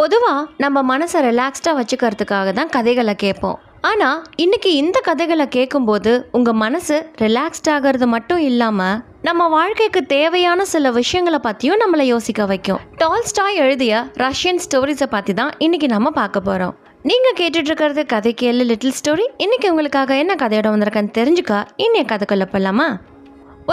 பொதுவா நம்ம மனசை ரிலாக்ஸ்டா வச்சுக்கிறதுக்காக தான் கதைகளை கேட்போம். ஆனா இன்னைக்கு இந்த கதைகளை கேட்கும்போது உங்க மனசு ரிலாக்ஸ்ட் ஆகிறது மட்டும் இல்லாம நம்ம வாழ்க்கைக்கு தேவையான சில விஷயங்களை பத்தியும் நம்மளை யோசிக்க வைக்கும். டால்ஸ்டாய் எழுதிய ரஷ்யன் ஸ்டோரிஸை பத்தி தான் இன்னைக்கு நம்ம பார்க்க போறோம். நீங்க கேட்டுட்டு இருக்கிறது கதை கேளு லிட்டில் ஸ்டோரி. இன்னைக்கு உங்களுக்காக என்ன கதையோட வந்திருக்கேன்னு தெரிஞ்சுக்க இன்னைய கதைக்குள்ள போலாமா?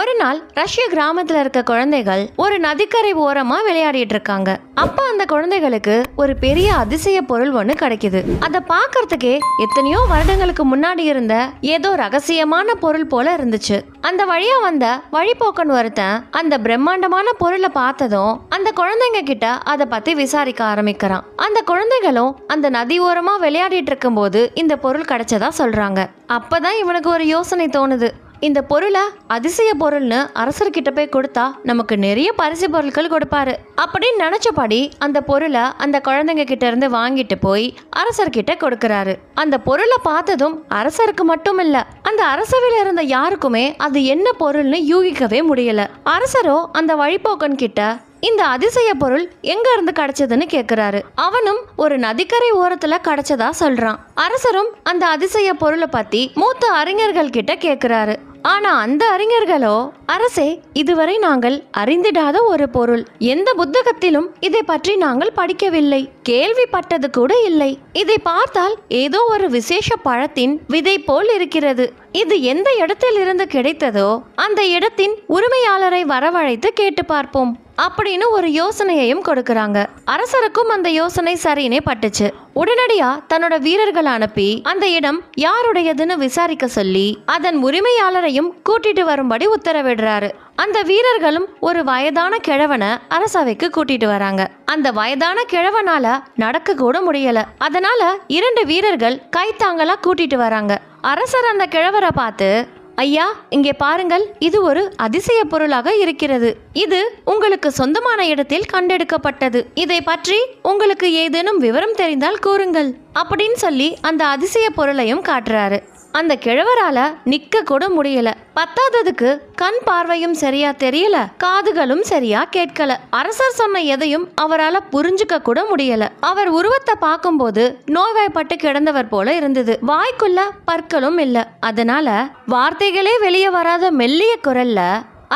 ஒரு நாள் ரஷ்ய கிராமத்துல இருக்க குழந்தைகள் ஒரு நதிக்கரை ஓரமா விளையாடிட்டு இருக்காங்க. அப்ப அந்த குழந்தைகளுக்கு ஒரு பெரிய அதிசய பொருள் ஒண்ணு கிடைக்குது. அத பாக்கிறதுக்கே எத்தனையோ வருடங்களுக்கு முன்னாடி இருந்த ஏதோ ரகசியமான பொருள் போல இருந்துச்சு. அந்த வழியா வந்த வழிபோக்கன் ஒருத்தன் அந்த பிரம்மாண்டமான பொருளை பார்த்ததும் அந்த குழந்தைங்க கிட்ட அதை பத்தி விசாரிக்க ஆரம்பிக்கிறான். அந்த குழந்தைகளும் அந்த நதி ஓரமா விளையாடிட்டு இருக்கும் போது இந்த பொருள் கிடைச்சதா சொல்றாங்க. அப்பதான் இவனுக்கு ஒரு யோசனை தோணுது. இந்த பொருளை அதிசய பொருள்னு அரசர்கிட்ட போய் கொடுத்தா நமக்கு நிறைய பரிசு பொருட்கள் கொடுப்பாரு அப்படின்னு நினைச்சபடி அந்த பொருளை அந்த குழந்தைங்க கிட்ட இருந்து வாங்கிட்டு போய் அரசர்கிட்ட கொடுக்கறாரு. அந்த பொருளை பார்த்ததும் அரசருக்கு மட்டும் இல்ல, அந்த அரசவையில இருந்த யாருக்குமே அது என்ன பொருள்னு யூகிக்கவே முடியல. அரசரோ அந்த வழிபோக்கன் கிட்ட இந்த அதிசய பொருள் எங்க இருந்து கிடைச்சதுன்னு கேக்குறாரு. அவனும் ஒரு நதிக்கரை ஓரத்துல கிடைச்சதா சொல்றான். அரசரும் அந்த அதிசய பொருளை பத்தி மூத்த அறிஞர்கள் கிட்ட கேக்குறாரு. ஆனா அந்த அறிஞர்களோ, அரசே, இதுவரை நாங்கள் அறிந்திடாத ஒரு பொருள், எந்த புத்தகத்திலும் இதை பற்றி நாங்கள் படிக்கவில்லை, கேள்விப்பட்டது கூட இல்லை. இதை பார்த்தால் ஏதோ ஒரு விசேஷ பழத்தின் விதை போல் இருக்கிறது. இது எந்த இடத்தில் இருந்து கிடைத்ததோ அந்த இடத்தின் உரிமையாளரை வரவழைத்து கேட்டு பார்ப்போம் அப்படின்னு ஒரு யோசனையையும் கொடுக்கறாங்க. அரசருக்கும் அந்த யோசனை சரினே பட்டுச்சு. உடனடியா தன்னோட வீரர்கள் அனுப்பி அந்த இடம் யாருடையதுன்னு விசாரிக்க சொல்லி அதன் உரிமையாளரையும் கூட்டிட்டு வரும்படி உத்தரவிடுறாரு. அந்த வீரர்களும் ஒரு வயதான கிழவனை அரசவைக்கு கூட்டிட்டு வராங்க. அந்த வயதான கிழவனால நடக்க கூட முடியல. அதனால 2 வீரர்கள் கைத்தாங்களா கூட்டிட்டு வராங்க. அரசர் அந்த கிழவரை பார்த்து, ஐயா, இங்கே பாருங்கள், இது ஒரு அதிசய பொருளாக இருக்கிறது. இது உங்களுக்கு சொந்தமான இடத்தில் கண்டெடுக்கப்பட்டது. இதை பற்றி உங்களுக்கு ஏதேனும் விவரம் தெரிந்தால் கூறுங்கள் அப்படின்னு சொல்லி அந்த அதிசய பொருளையும் காட்டுறாரு. அந்த கிழவரால நிக்க கூட முடியல. பத்தாததுக்கு கண் பார்வையும் சரியா தெரியல, காதுகளும் சரியா கேட்கல. அரசர் சொன்ன எதையும் அவரால் புரிஞ்சுக்க கூட முடியல. அவர் உருவத்தை பார்க்கும்போது நோய்வாய்ப்பட்டு கிடந்தவர் போல இருந்தது. வாய்க்குள்ள பற்களும் இல்ல. அதனால வார்த்தைகளே வெளியே வராத மெல்லிய குரல்ல,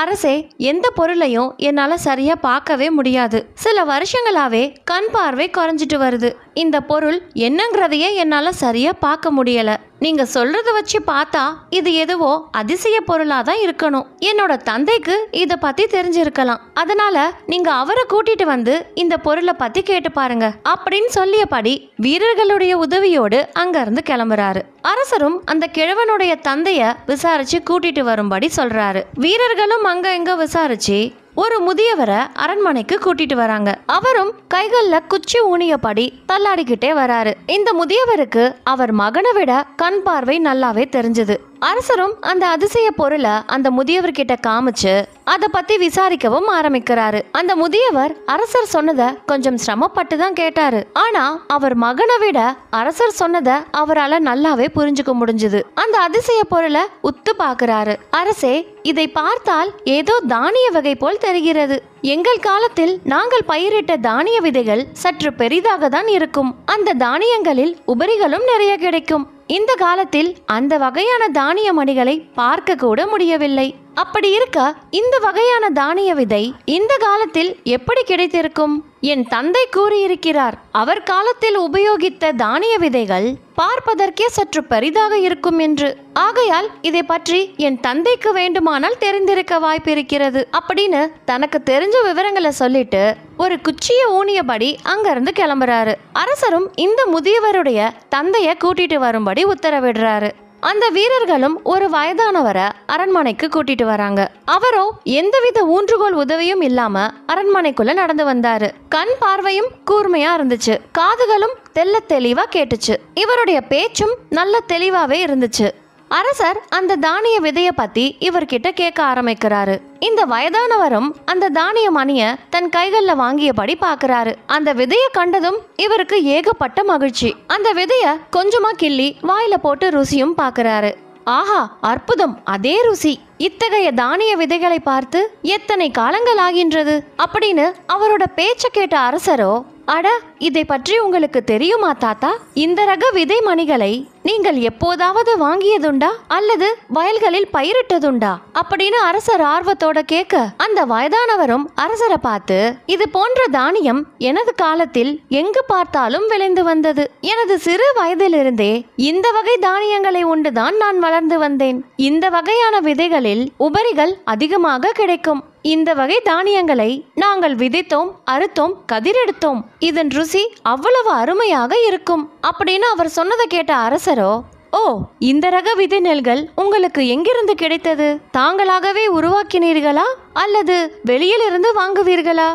அரசே, எந்த பொருளையும் என்னால சரியா பார்க்கவே முடியாது. சில வருஷங்களாவே கண் பார்வை குறைஞ்சிட்டு வருது. இந்த பொருள் என்னங்கிறதையே என்னால சரியா பார்க்க முடியல. நீங்க சொல்றத வச்சு பார்த்தா இது எதுவோ அதிசய பொருளா தான் இருக்கணும். என்னோட தந்தைக்கு இத பத்தி தெரிஞ்சிருக்கலாம். அதனால நீங்க அவரை கூட்டிட்டு வந்து இந்த பொருளை பத்தி கேட்டு பாருங்க அப்படின்னு சொல்லியபடி வீரர்களுடைய உதவியோடு அங்க இருந்து கிளம்புறாரு. அரசரும் அந்த கிழவனுடைய தந்தைய விசாரிச்சு கூட்டிட்டு வரும்படி சொல்றாரு. வீரர்களும் அங்க இங்க விசாரிச்சு ஒரு முதியவரை அரண்மனைக்கு கூட்டிட்டு வராங்க. அவரும் கைகள்ல குச்சி ஊனியபடி தள்ளாடிக்கிட்டே வராரு. இந்த முதியவருக்கு அவர் மகனை விட கண் பார்வை நல்லாவே தெரிஞ்சது. அரசரும் அந்த அதிசய பொருளை அந்த முதியவர்கிட்ட காமிச்சு அதை பத்தி விசாரிக்கவும் ஆரம்பிக்கிறாரு. அந்த முதியவர் அரசர் சொன்னத கொஞ்சம் சிரமப்பட்டு தான் கேட்டாரு. ஆனா அவர் மகனை விட அரசர் சொன்னத அவரால் நல்லாவே புரிஞ்சுக்க முடிஞ்சது. அந்த அதிசய பொருளை உத்து பாக்குறாரு. அரசே, இதை பார்த்தால் ஏதோ தானிய வகை போல் தெரிகிறது. எங்கள் காலத்தில் நாங்கள் பயிரிட்ட தானிய விதைகள் சற்று பெரிதாக தான் இருக்கும். அந்த தானியங்களில் உபரிகளும் நிறைய கிடைக்கும். இந்த காலத்தில் அந்த வகையான தானிய மணிகளை பார்க்க கூட முடியவில்லை. அப்படி இருக்க இந்த வகையான தானிய விதை இந்த காலத்தில் எப்படி கிடைத்திருக்கும்? என் தந்தை கூறியிருக்கிறார், அவர் காலத்தில் உபயோகித்த தானிய விதைகள் பார்ப்பதற்கே சற்று பெரிதாக இருக்கும் என்று. ஆகையால் இதை பற்றி என் தந்தைக்கு வேண்டுமானால் தெரிந்திருக்க வாய்ப்பு இருக்கிறது அப்படின்னு தனக்கு தெரிஞ்ச விவரங்களை சொல்லிட்டு ஒரு குச்சியை ஊனியபடி அங்கிருந்து கிளம்புறாரு. அரசரும் இந்த முதியவருடைய தந்தைய கூட்டிட்டு வரும்படி உத்தரவிடுறாரு. அந்த வீரர்களும் ஒரு வயதானவரை அரண்மனைக்கு கூட்டிட்டு வராங்க. அவரோ எந்தவித ஊன்றுகோல் உதவியும் இல்லாம அரண்மனைக்குள்ள நடந்து வந்தாரு. கண் பார்வையும் கூர்மையா இருந்துச்சு. காதுகளும் தெல்ல தெளிவா கேட்டுச்சு. இவருடைய பேச்சும் நல்ல தெளிவாவே இருந்துச்சு. அரசர் அந்த தானிய விதைய பத்தி இவர்கிட்ட கேட்க ஆரம்பிக்கிறாரு. இந்த வயதானவரும் அந்த தானிய மணிய தன் கைகள்ல வாங்கியபடி பாக்குறாரு. அந்த விதைய கண்டதும் இவருக்கு ஏகப்பட்ட மகிழ்ச்சி. அந்த விதைய கொஞ்சமா கிள்ளி வாயில போட்டு ருசியும் பாக்குறாரு. ஆஹா, அற்புதம், அதே ருசி. இத்தகைய தானிய விதைகளை பார்த்து எத்தனை காலங்கள் ஆகின்றது அப்படின்னு அவரோட பேச்ச கேட்ட அரசரோ, அட, இதை பற்றி உங்களுக்கு தெரியுமா தாத்தா? இந்த ரக விதை மணிகளை நீங்கள் எப்போதாவது வாங்கியதுண்டா அல்லது வயல்களில் பயிரிட்டதுண்டா அப்படின்னு அரசர் ஆர்வத்தோட கேட்க, அந்த வயதானவரும் அரசரை பார்த்து, இது போன்ற தானியம் எனது காலத்தில் எங்கு பார்த்தாலும் விளைந்து வந்தது. எனது சிறு வயதிலிருந்தே இந்த வகை தானியங்களை உண்டுதான் நான் வளர்ந்து வந்தேன். இந்த வகையான விதைகளில் உபரிகள் அதிகமாக கிடைக்கும். இந்த வகை தானியங்களை நாங்கள் விதைத்தோம், அறுத்தோம், கதிரெடுத்தோம். இதன் ருசி அவ்வளவு அருமையாக இருக்கும் அப்படின்னு அவர் சொன்னதை கேட்ட அரசரோ, ஓ, இந்த ரக விதை நெல்கள் உங்களுக்கு எங்கிருந்து கிடைத்தது? தாங்களாகவே உருவாக்கினீர்களா அல்லது வெளியிலிருந்து வாங்குவீர்களா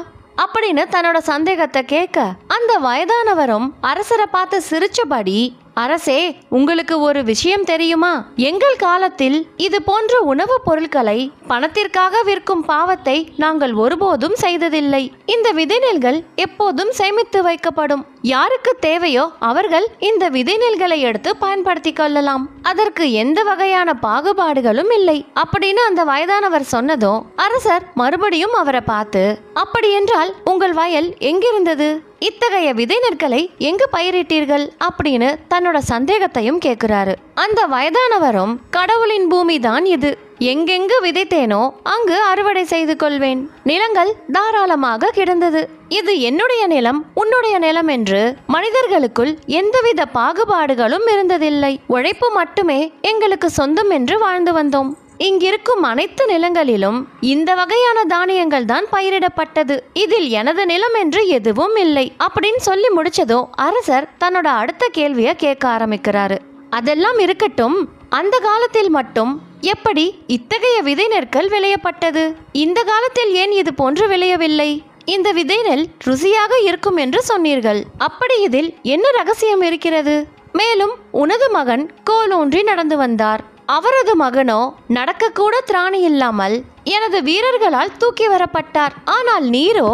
அப்படின்னு தன்னோட சந்தேகத்தை கேட்க, அந்த வயதானவரும் அரசரை பார்த்து சிரிச்சபடி, அரசே, உங்களுக்கு ஒரு விஷயம் தெரியுமா? எங்கள் காலத்தில் இது போன்ற உணவுப் பொருட்களை பணத்திற்காக விற்கும் பாவத்தை நாங்கள் ஒருபோதும் செய்ததில்லை. இந்த விதை நெல்கள் எப்போதும் சேமித்து வைக்கப்படும். யாருக்கு தேவையோ அவர்கள் இந்த விதை நெல்களை எடுத்து பயன்படுத்திக் கொள்ளலாம். அதற்கு எந்த வகையான பாகுபாடுகளும் இல்லை அப்படின்னு அந்த வயதானவர் சொன்னதும் அரசர் மறுபடியும் அவரை பார்த்து, அப்படி என்றால் உங்கள் வயல் எங்கிருந்தது? இத்தகைய விதை நெற்களை எங்கு பயிரிட்டீர்கள் அப்படின்னு தன்னோட சந்தேகத்தையும் கேட்கிறாரு. அந்த வயதானவரும், கடவுளின் பூமி தான் இது. எங்கெங்கு விதைத்தேனோ அங்கு அறுவடை செய்து கொள்வேன். நிலங்கள் தாராளமாக கிடந்தது. இது என்னுடைய நிலம், உன்னுடைய நிலம் என்று மனிதர்களுக்குள் எந்தவித பாகுபாடுகளும் இருந்ததில்லை. உழைப்பு மட்டுமே எங்களுக்கு சொந்தம் என்று வாழ்ந்து வந்தோம். இங்கிருக்கும் அனைத்து நிலங்களிலும் இந்த வகையான தானியங்கள் தான் பயிரிடப்பட்டது. இதில் எனது நிலம் என்று எதுவும் இல்லை அப்படின்னு சொல்லி முடிச்சதோ அரசர் தன்னோட அடுத்த கேள்வியை கேட்க ஆரம்பிக்கிறாரு. அதெல்லாம் இருக்கட்டும், அந்த காலத்தில் மட்டும் எப்படி இத்தகைய விதை நெற்கள் விளையப்பட்டது? இந்த காலத்தில் ஏன் இது போன்று விளையவில்லை? இந்த விதை நெல் ருசியாக இருக்கும் என்று சொன்னீர்கள். அப்படி இதில் என்ன ரகசியம் இருக்கிறது? மேலும் உனது மகன் கோலூன்றி நடந்து வந்தார். அவரது மகனோ நடக்கக்கூட திராணி இல்லாமல் எனது வீரர்களால் தூக்கி வரப்பட்டார். ஆனால் நீரோ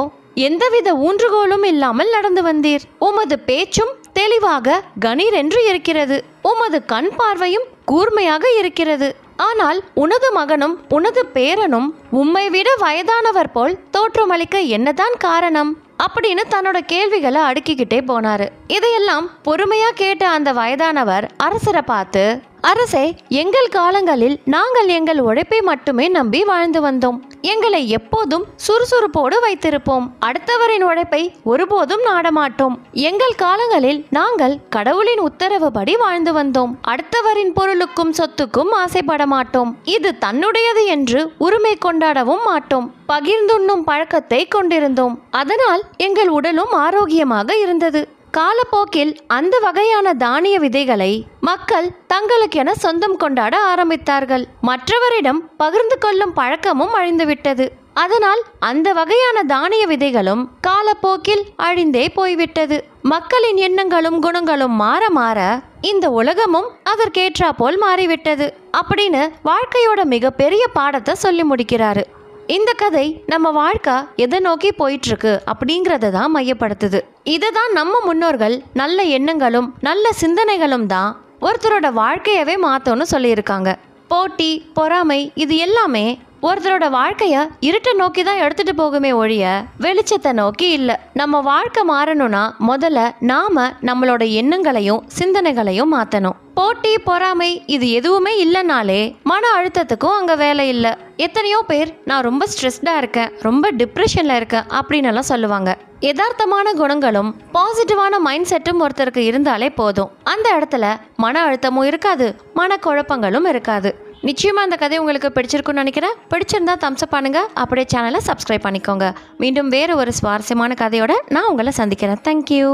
எந்தவித ஊன்றுகோலும் இல்லாமல் நடந்து வந்தீர். உமது பேச்சும் தெளிவாக கணீர் என்று இருக்கிறது. உமது கண் பார்வையும் கூர்மையாக இருக்கிறது. ஆனால் உனது மகனும் உனது பேரனும் உம்மை விட வயதானவர் போல் தோற்றமளிக்க என்னதான் காரணம் அப்படின்னு தன்னோட கேள்விகளை அடுக்கிக்கிட்டே போனாரு. இதையெல்லாம் பொறுமையா கேட்ட அந்த வயதானவர் அரசரை பார்த்து, அரசே, எங்கள் காலங்களில் நாங்கள் எங்கள் உழைப்பை மட்டுமே நம்பி வாழ்ந்து வந்தோம். எங்களை எப்போதும் சுறுசுறுப்போடு வைத்திருப்போம். அடுத்தவரின் உழைப்பை ஒருபோதும் நாடமாட்டோம். எங்கள் காலங்களில் நாங்கள் கடவுளின் உத்தரவுபடி வாழ்ந்து வந்தோம். அடுத்தவரின் பொருளுக்கும் சொத்துக்கும் ஆசைப்பட மாட்டோம். இது தன்னுடையது என்று உரிமை கொண்டாடவும் மாட்டோம். பகிர்ந்துண்ணும் பழக்கத்தை கொண்டிருந்தோம். அதனால் எங்கள் உடலும் ஆரோக்கியமாக இருந்தது. காலப்போக்கில் அந்த வகையான தானிய விதைகளை மக்கள் தங்களுக்கென சொந்தம் கொண்டாட ஆரம்பித்தார்கள். மற்றவரிடம் பகிர்ந்து கொள்ளும் பழக்கமும் அழிந்துவிட்டது. அதனால் அந்த வகையான தானிய விதைகளும் காலப்போக்கில் அழிந்தே போய்விட்டது. மக்களின் எண்ணங்களும் குணங்களும் மாற மாற இந்த உலகமும் அதற்கேற்றா போல் மாறிவிட்டது அப்படின்னு வாழ்க்கையோட மிகப்பெரிய பாடத்தை சொல்லி முடிக்கிறாரு. இந்த கதை நம்ம வாழ்க்கை எதை நோக்கி போயிட்டு இருக்கு அப்படிங்கறத தான் மையப்படுத்துது. இதுதான் நம்ம முன்னோர்கள் நல்ல எண்ணங்களும் நல்ல சிந்தனைகளும் தான் ஒருத்தரோட வாழ்க்கையவே மாத்தோன்னு சொல்லியிருக்காங்க. போட்டி, பொறாமை இது எல்லாமே ஒருத்தரோட வாழ்க்கைய இருட்டை நோக்கி தான் எடுத்துட்டு போகுமே ஒழிய வெளிச்சத்தை நோக்கி இல்லை. நம்ம வாழ்க்கை மாறணும்னா முதல்ல நாம நம்மளோட எண்ணங்களையும் சிந்தனைகளையும் மாற்றணும். போட்டி, பொறாமை இது எதுவுமே இல்லைனாலே மன அழுத்தத்துக்கும் அங்கே வேலை இல்லை. எத்தனையோ பேர் நான் ரொம்ப ஸ்ட்ரெஸ்டாக இருக்கேன், ரொம்ப டிப்ரெஷனில் இருக்கேன் அப்படின்னு எல்லாம் சொல்லுவாங்க. யதார்த்தமான குணங்களும் பாசிட்டிவான மைண்ட் செட்டும் ஒருத்தருக்கு இருந்தாலே போதும். அந்த இடத்துல மன அழுத்தமும் இருக்காது, மனக்குழப்பங்களும் இருக்காது. நிச்சயமாக அந்த கதை உங்களுக்கு பிடிச்சிருக்குன்னு நினைக்கிறேன். பிடிச்சிருந்தா தம்ஸ் அப் பண்ணுங்க, அப்படியே சேனலை சப்ஸ்கிரைப் பண்ணிக்கோங்க. மீண்டும் வேறு ஒரு சுவாரஸ்யமான கதையோட நான் உங்களை சந்திக்கிறேன். தேங்க்யூ.